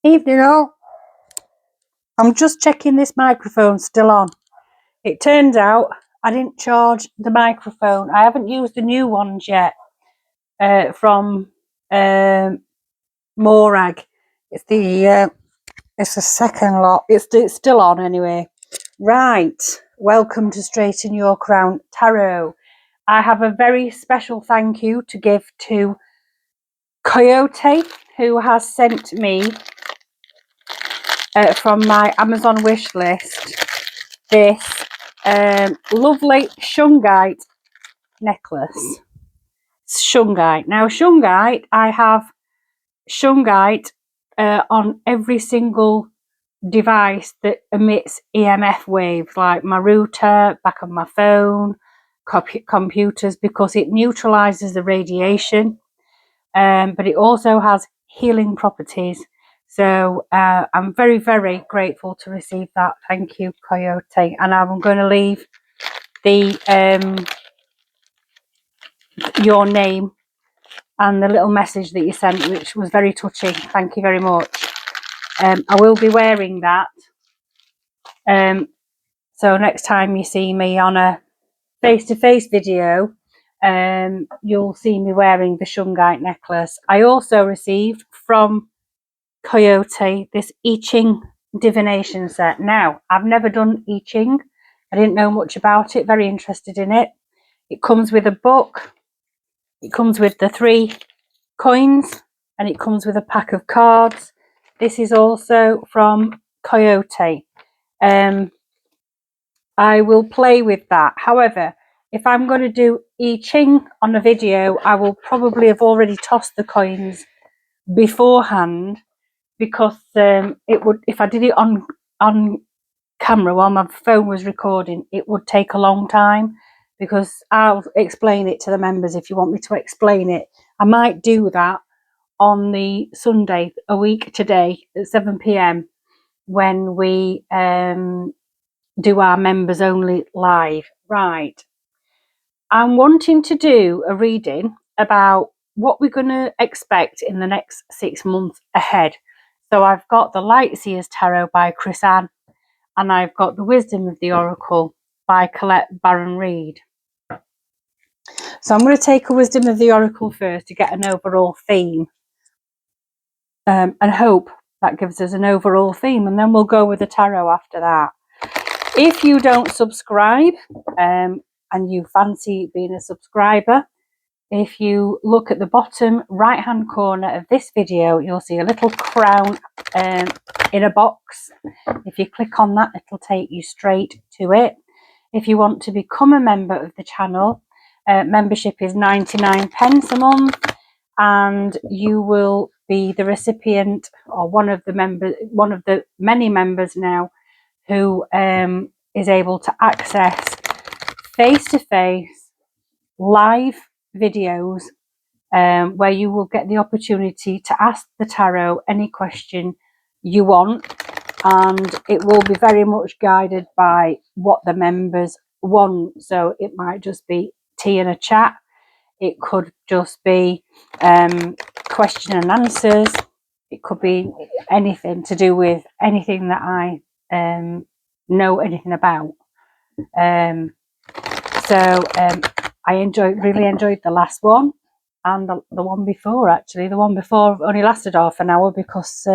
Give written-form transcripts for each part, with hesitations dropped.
Evening all. I'm just checking this microphone's still on. It turns out I didn't charge the microphone. I haven't used the new ones yet from Morag. It's the second lot. It's still on anyway. Right. Welcome to Straighten Your Crown Tarot. I have a very special thank you to give to Coyote, who has sent me from my Amazon wish list this lovely shungite necklace. Shungite. Now, shungite, I have shungite on every single device that emits EMF waves, like my router, back of my phone, computers, because it neutralizes the radiation, but it also has healing properties. So I'm very, very grateful to receive that. Thank you, Coyote. And I'm going to leave the your name and the little message that you sent, which was very touching. Thank you very much. I will be wearing that. So next time you see me on a face-to-face video, you'll see me wearing the shungite necklace. I also received from Coyote this I Ching divination set. Now, I've never done I Ching. I didn't know much about it. Very interested in it. It comes with a book. It comes with the 3 coins, and it comes with a pack of cards. This is also from Coyote. I will play with that. However, if I'm going to do I Ching on a video, I will probably have already tossed the coins beforehand, because it would, if I did it on camera while my phone was recording, it would take a long time, because I'll explain it to the members if you want me to explain it. I might do that on the Sunday, a week today at 7 p.m. when we do our members only live. Right. I'm wanting to do a reading about what we're going to expect in the next 6 months ahead. So I've got the Lightseers Tarot by Chris Ann, and I've got the Wisdom of the Oracle by Colette Baron Reid. So I'm going to take a Wisdom of the Oracle first to get an overall theme, and hope that gives us an overall theme, and then we'll go with the tarot after that. If you don't subscribe and you fancy being a subscriber, if you look at the bottom right hand corner of this video, you'll see a little crown in a box. If you click on that, it'll take you straight to it. If you want to become a member of the channel, membership is 99p a month, and you will be the recipient, or one of the many members now who is able to access face-to-face live videos where you will get the opportunity to ask the tarot any question you want, and it will be very much guided by what the members want. So it might just be tea and a chat. It could just be question and answers. It could be anything to do with anything that I know anything about. I really enjoyed the last one, and the one before. Actually, the one before only lasted half an hour because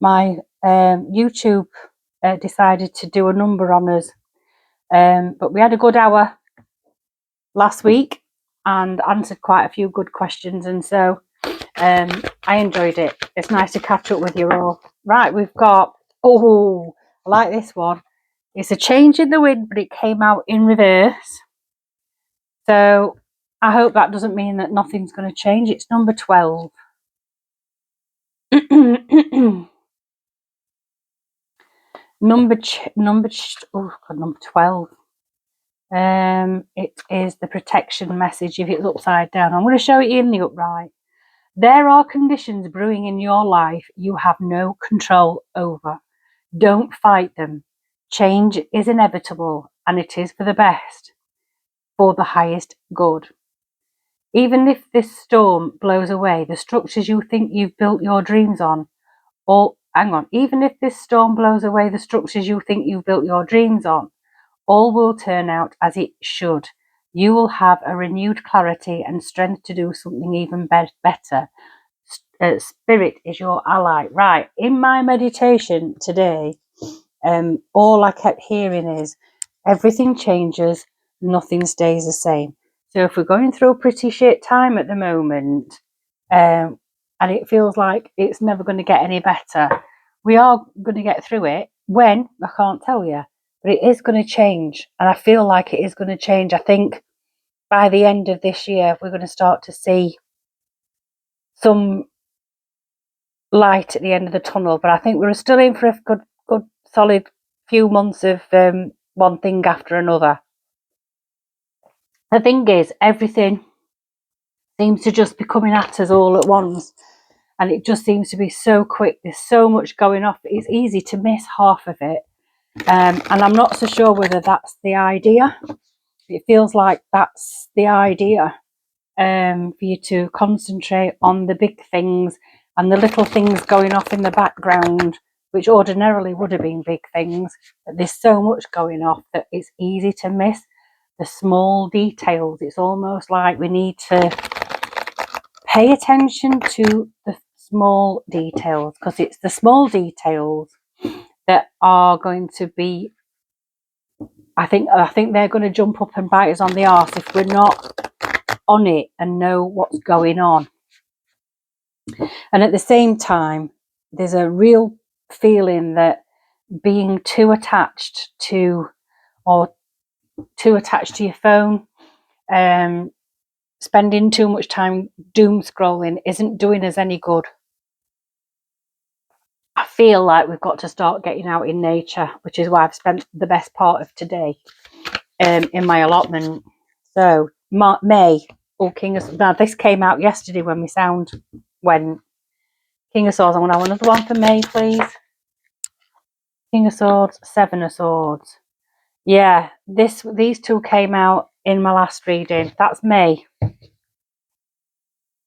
my YouTube decided to do a number on us. But we had a good hour last week and answered quite a few good questions, and so I enjoyed it. It's nice to catch up with you all. Right, we've got, oh, I like this one. It's a change in the wind, but it came out in reverse. So I hope that doesn't mean that nothing's going to change. It's number 12. number 12. It is the protection message if it's upside down. I'm going to show it in the upright. There are conditions brewing in your life you have no control over. Don't fight them. Change is inevitable, and it is for the best, for the highest good. Even if this storm blows away the structures you think you've built your dreams on, Or, hang on, even if this storm blows away the structures you think you've built your dreams on, all will turn out as it should. You will have a renewed clarity and strength to do something even better. Spirit is your ally. Right, in my meditation today, all I kept hearing is everything changes, nothing stays the same. So if we're going through a pretty shit time at the moment, and it feels like it's never going to get any better, we are going to get through it. When, I can't tell you, but it is going to change, and I feel like it is going to change. I think by the end of this year we're going to start to see some light at the end of the tunnel, but I think we're still in for a good solid few months of one thing after another. The thing is, everything seems to just be coming at us all at once, and it just seems to be so quick. There's so much going off. It's easy to miss half of it, and I'm not so sure whether that's the idea. It feels like that's the idea, for you to concentrate on the big things and the little things going off in the background, which ordinarily would have been big things. But there's so much going off that it's easy to miss the small details. It's almost like we need to pay attention to the small details, because it's the small details that are going to be, I think they're going to jump up and bite us on the arse if we're not on it and know what's going on. And at the same time, there's a real feeling that being too attached to your phone, spending too much time doom scrolling isn't doing us any good. I feel like we've got to start getting out in nature, which is why I've spent the best part of today in my allotment. So May, King of, now this came out yesterday when my sound went. King of Swords. I want another one for May, please. King of Swords, Seven of Swords. Yeah, these two came out in my last reading. That's May.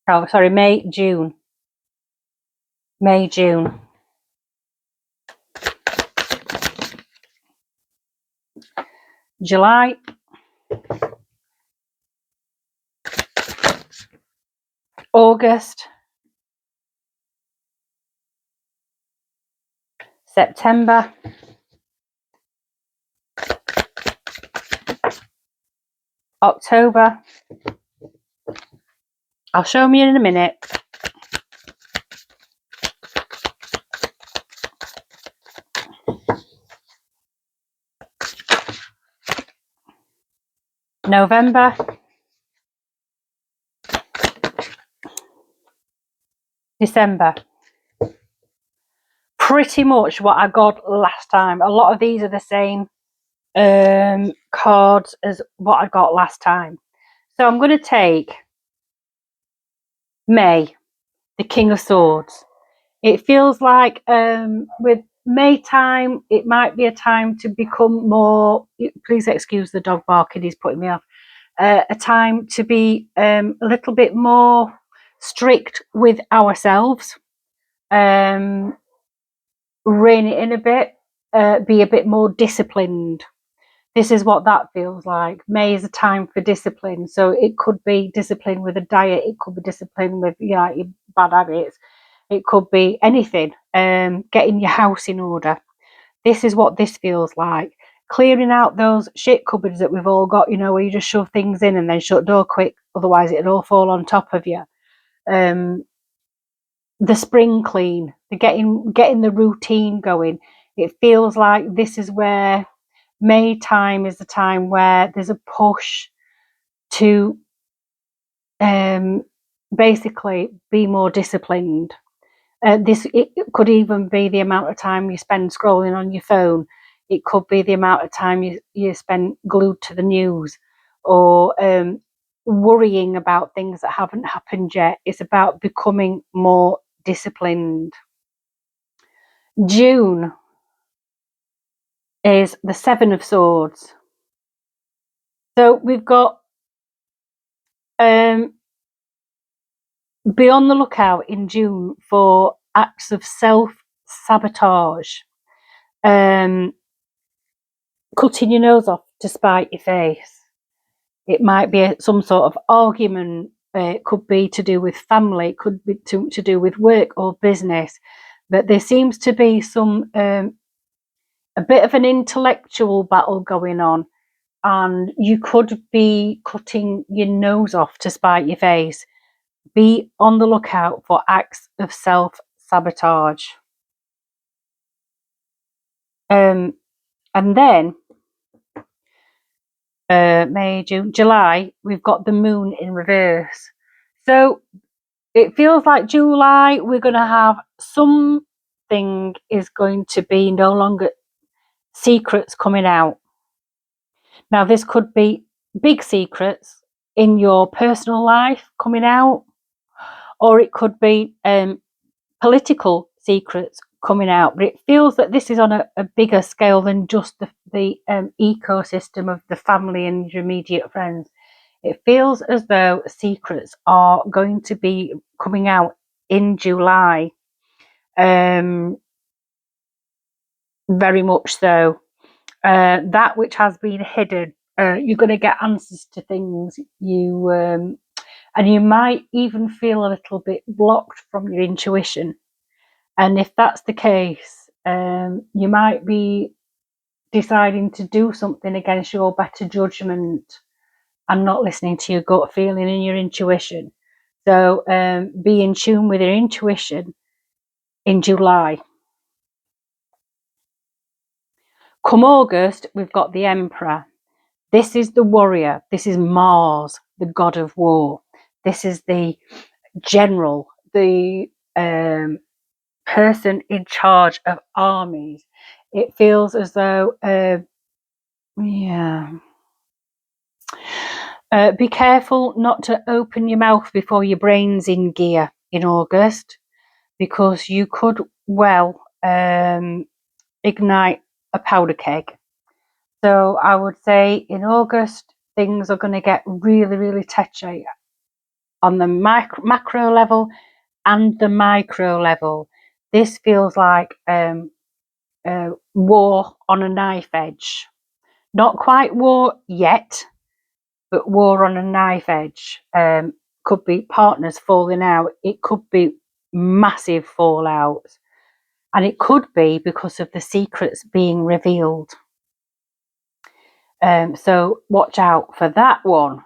Oh, sorry, May, June. May, June. July. August. September. October. I'll show them you in a minute. November. December. Pretty much what I got last time. A lot of these are the same cards as what I got last time. So I'm going to take May, the King of Swords. It feels like with May time, it might be a time to become more, please excuse the dog barking, he's putting me off, a time to be a little bit more strict with ourselves, rein it in a bit, be a bit more disciplined. This is what that feels like. May is a time for discipline. So it could be discipline with a diet. It could be discipline with your bad habits. It could be anything. Getting your house in order. This is what this feels like. Clearing out those shit cupboards that we've all got, where you just shove things in and then shut door quick. Otherwise it'll all fall on top of you. The spring clean, the getting the routine going. It feels like this is where May time is the time where there's a push to basically be more disciplined. It could even be the amount of time you spend scrolling on your phone. It could be the amount of time you spend glued to the news, or worrying about things that haven't happened yet. It's about becoming more disciplined. June is the Seven of Swords. So we've got be on the lookout in June for acts of self sabotage, cutting your nose off to spite your face. It might be some sort of argument. It could be to do with family. It could be to do with work or business. But there seems to be a bit of an intellectual battle going on, and you could be cutting your nose off to spite your face. Be on the lookout for acts of self-sabotage. And then May, June, July, we've got the moon in reverse. So it feels like July, we're going to have something is going to be no longer secrets coming out. Now, this could be big secrets in your personal life coming out, or it could be political secrets coming out. But it feels that this is on a bigger scale than just the ecosystem of the family and your immediate friends. It feels as though secrets are going to be coming out in July. Very much so. That which has been hidden, you're going to get answers to things and you might even feel a little bit blocked from your intuition. And if that's the case, you might be deciding to do something against your better judgment and not listening to your gut feeling and your intuition. So be in tune with your intuition in July. Come August, we've got the Emperor. This is the warrior. This is Mars, the god of war. This is the general, the person in charge of armies. It feels as though, be careful not to open your mouth before your brain's in gear in August, because you could well ignite a powder keg. So I would say in August, things are going to get really, really touchy on the macro level and the micro level. This feels like war on a knife edge. Not quite war yet, but war on a knife edge. Could be partners falling out. It could be massive fallout. And it could be because of the secrets being revealed. So watch out for that one.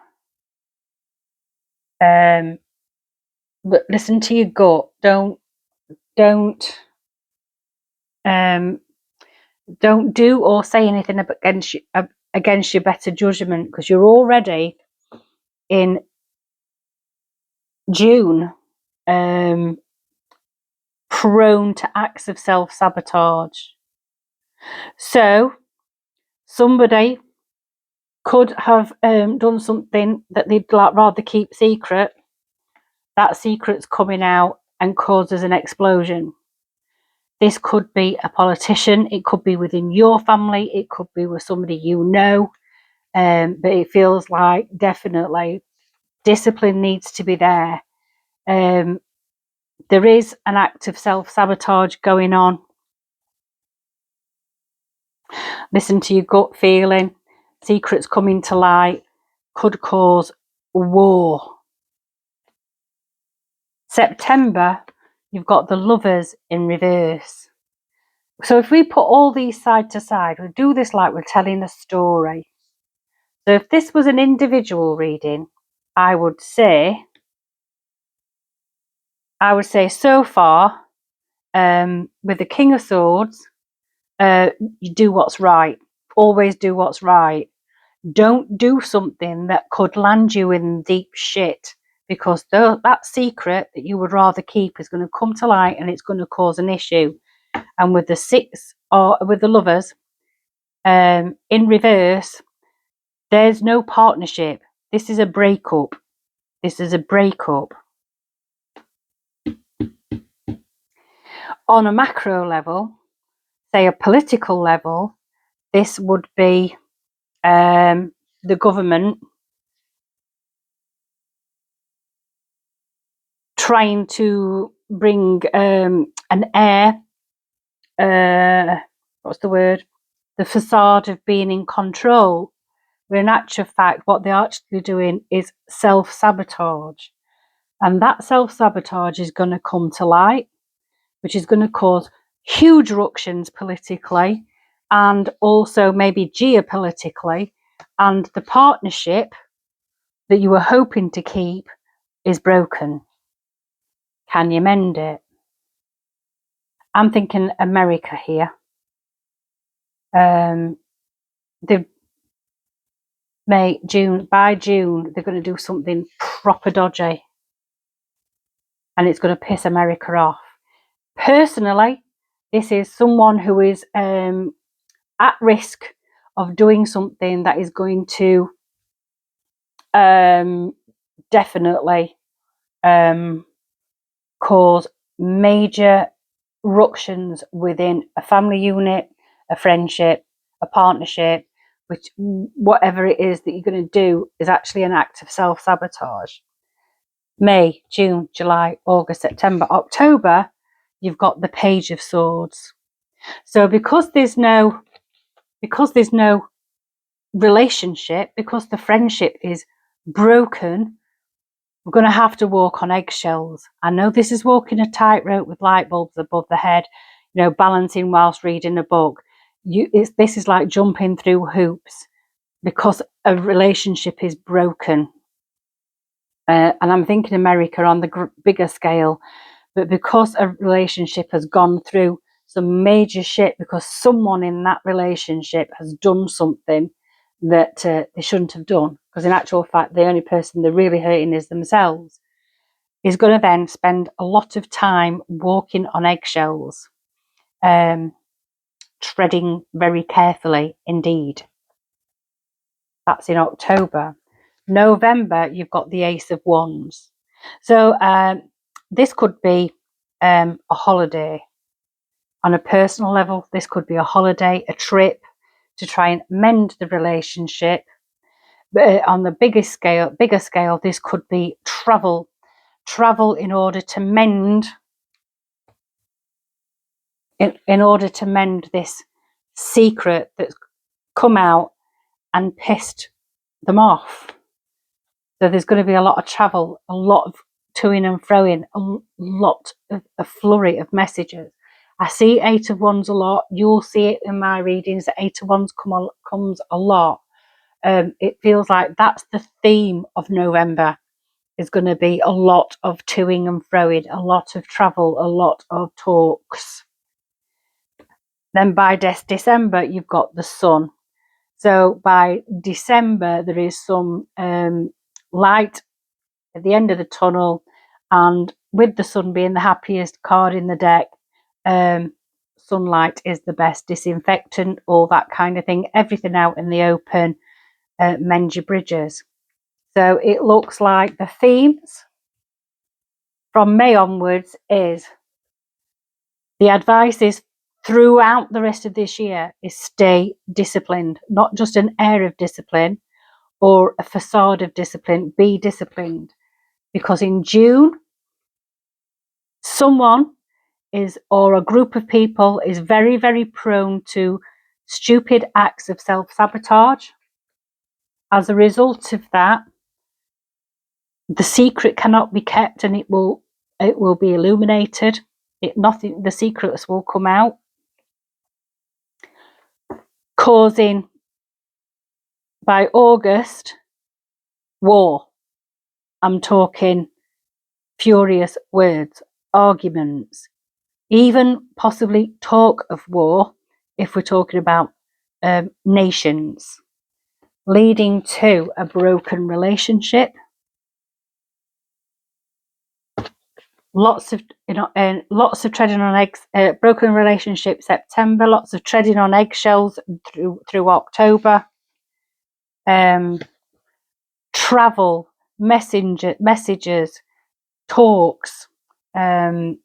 But listen to your gut. Don't do or say anything against your better judgment, because you're already in June prone to acts of self-sabotage. So somebody could have done something that they'd rather keep secret. That secret's coming out and causes an explosion. This could be a politician. It could be within your family. It could be with somebody you know. But it feels like definitely discipline needs to be there. There is an act of self-sabotage going on. Listen to your gut feeling. Secrets coming to light could cause war. September, you've got the Lovers in reverse. So if we put all these side to side, we'll do this like we're telling a story. So if this was an individual reading, I would say so far, with the King of Swords, you do what's right. Always do what's right. Don't do something that could land you in deep shit, because that secret that you would rather keep is going to come to light and it's going to cause an issue. And with the Six, or with the Lovers in reverse, there's no partnership. This is a breakup. This is a breakup. On a macro level, say a political level, this would be the government trying to bring an heir what's the word? The facade of being in control. But in actual fact, what they're actually doing is self-sabotage. And that self-sabotage is going to come to light, which is going to cause huge ructions politically and also maybe geopolitically. And the partnership that you were hoping to keep is broken. Can you mend it? I'm thinking America here. The May, June, by June, they're going to do something proper dodgy. And it's going to piss America off. Personally, this is someone who is at risk of doing something that is going to definitely cause major ructions within a family unit, a friendship, a partnership, which whatever it is that you're going to do is actually an act of self-sabotage. May, June, July, August, September, October, you've got the Page of Swords. So because there's no relationship, because the friendship is broken, we're going to have to walk on eggshells. I know this is walking a tightrope with light bulbs above the head, balancing whilst reading a book. This is like jumping through hoops because a relationship is broken. And I'm thinking America on the bigger scale, but because a relationship has gone through some major shit, because someone in that relationship has done something that they shouldn't have done, because in actual fact the only person they're really hurting is themselves, is going to then spend a lot of time walking on eggshells, treading very carefully indeed. That's in October. November, you've got the Ace of Wands. So this could be a holiday. On a personal level, this could be a holiday, a trip to try and mend the relationship. But on the bigger scale, this could be travel in order to mend, in order to mend this secret that's come out and pissed them off. So there's going to be a lot of travel, a lot of toing and froing, a lot of a flurry of messages. I see Eight of Wands a lot. You'll see it in my readings. The Eight of Wands comes a lot. It feels like that's the theme of November. Is going to be a lot of toing and froing, a lot of travel, a lot of talks. Then by December, you've got the Sun. So by December, there is some light at the end of the tunnel, and with the Sun being the happiest card in the deck, sunlight is the best disinfectant, all that kind of thing. Everything out in the open, mend your bridges. So it looks like the themes from May onwards is, the advice is throughout the rest of this year is stay disciplined, not just an air of discipline or a facade of discipline. Be disciplined, because in June, someone or a group of people is very, very prone to stupid acts of self-sabotage. As a result of that, the secret cannot be kept, and it will be illuminated. The secrets will come out, causing by August war. I'm talking furious words, arguments, even possibly talk of war if we're talking about nations, leading to a broken relationship. Lots of treading on eggs. Broken relationship September. Lots of treading on eggshells through October. Travel, messages, talks, that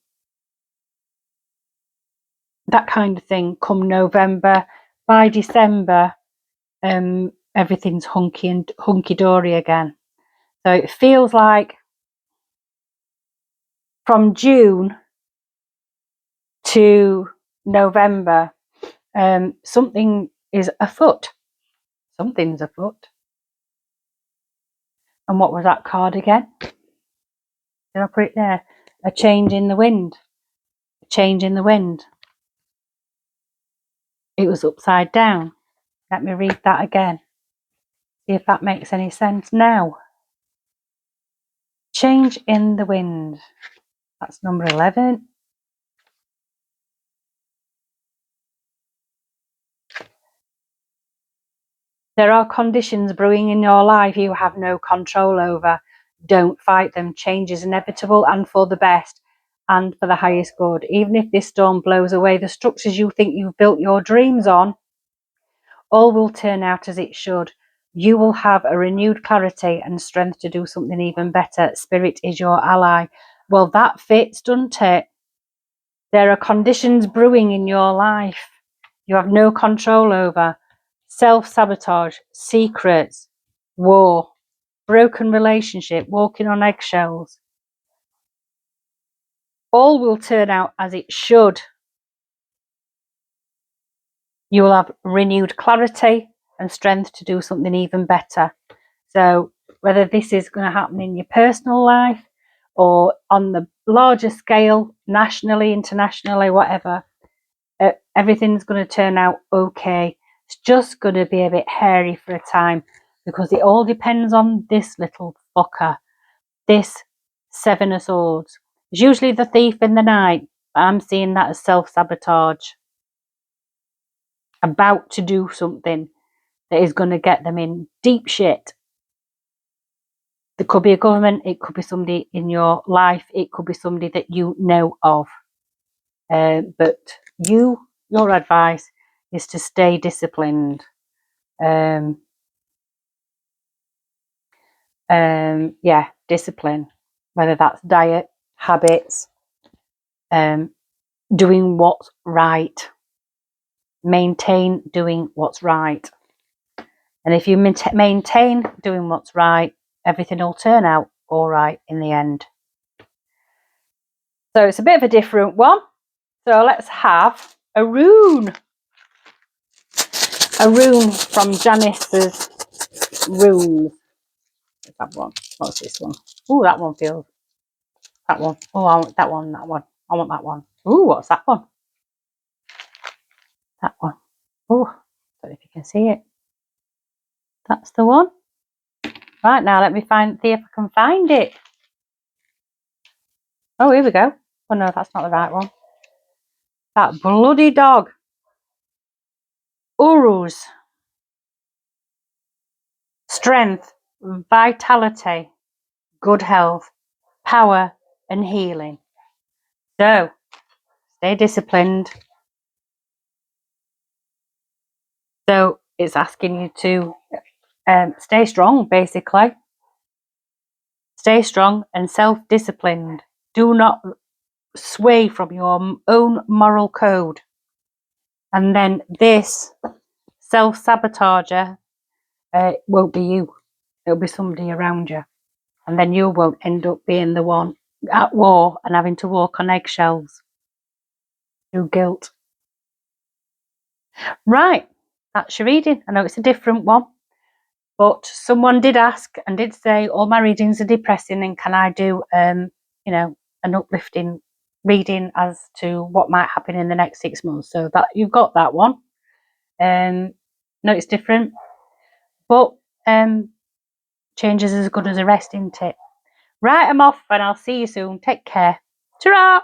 kind of thing. Come November. By December, everything's hunky dory again. So it feels like from June to November, something is afoot. Something's afoot. And what was that card again? Did I put it there? A change in the wind. A change in the wind. It was upside down. Let me read that again. See if that makes any sense now. Change in the wind. That's number 11. There are conditions brewing in your life you have no control over. Don't fight them. Change is inevitable and for the best and for the highest good. Even if this storm blows away the structures you think you've built your dreams on, all will turn out as it should. You will have a renewed clarity and strength to do something even better. Spirit is your ally. Well, that fits, doesn't it? There are conditions brewing in your life you have no control over. Self-sabotage, secrets, war, broken relationship, walking on eggshells. All will turn out as it should. You will have renewed clarity and strength to do something even better. So whether this is going to happen in your personal life or on the larger scale, nationally, internationally, whatever, everything's going to turn out okay. It's just going to be a bit hairy for a time because it all depends on this little fucker, this Seven of Swords. It's usually the thief in the night, but I'm seeing that as self-sabotage. About to do something that is going to get them in deep shit. There could be a government, it could be somebody in your life, it could be somebody that you know of. But your advice is to stay disciplined. Yeah, discipline. Whether that's diet, habits, doing what's right. Maintain doing what's right. And if you maintain doing what's right, everything will turn out all right in the end. So it's a bit of a different one. So let's have a rune. A rune from Janice's Rune. That one. What's this one? Oh, that one feels. That one. Oh, I want that one. That one. I want that one. Oh, what's that one? That one. Oh, don't know if you can see it. That's the one. Right, now let me see if I can find it. Oh, here we go. Oh no, that's not the right one. That bloody dog. Urus. Strength, vitality, good health, power and healing. So, stay disciplined. So, it's asking you to stay strong, basically. Stay strong and self-disciplined. Do not sway from your own moral code. And then this self-sabotager won't be you. It'll be somebody around you. And then you won't end up being the one at war and having to walk on eggshells through guilt. Right, that's your reading. I know it's a different one, but someone did ask and did say all my readings are depressing, and can I do an uplifting reading as to what might happen in the next 6 months? So that you've got that one. No, it's different, but change is as good as a rest, isn't it? Right, I'm off and I'll see you soon. Take care. Ta-ra!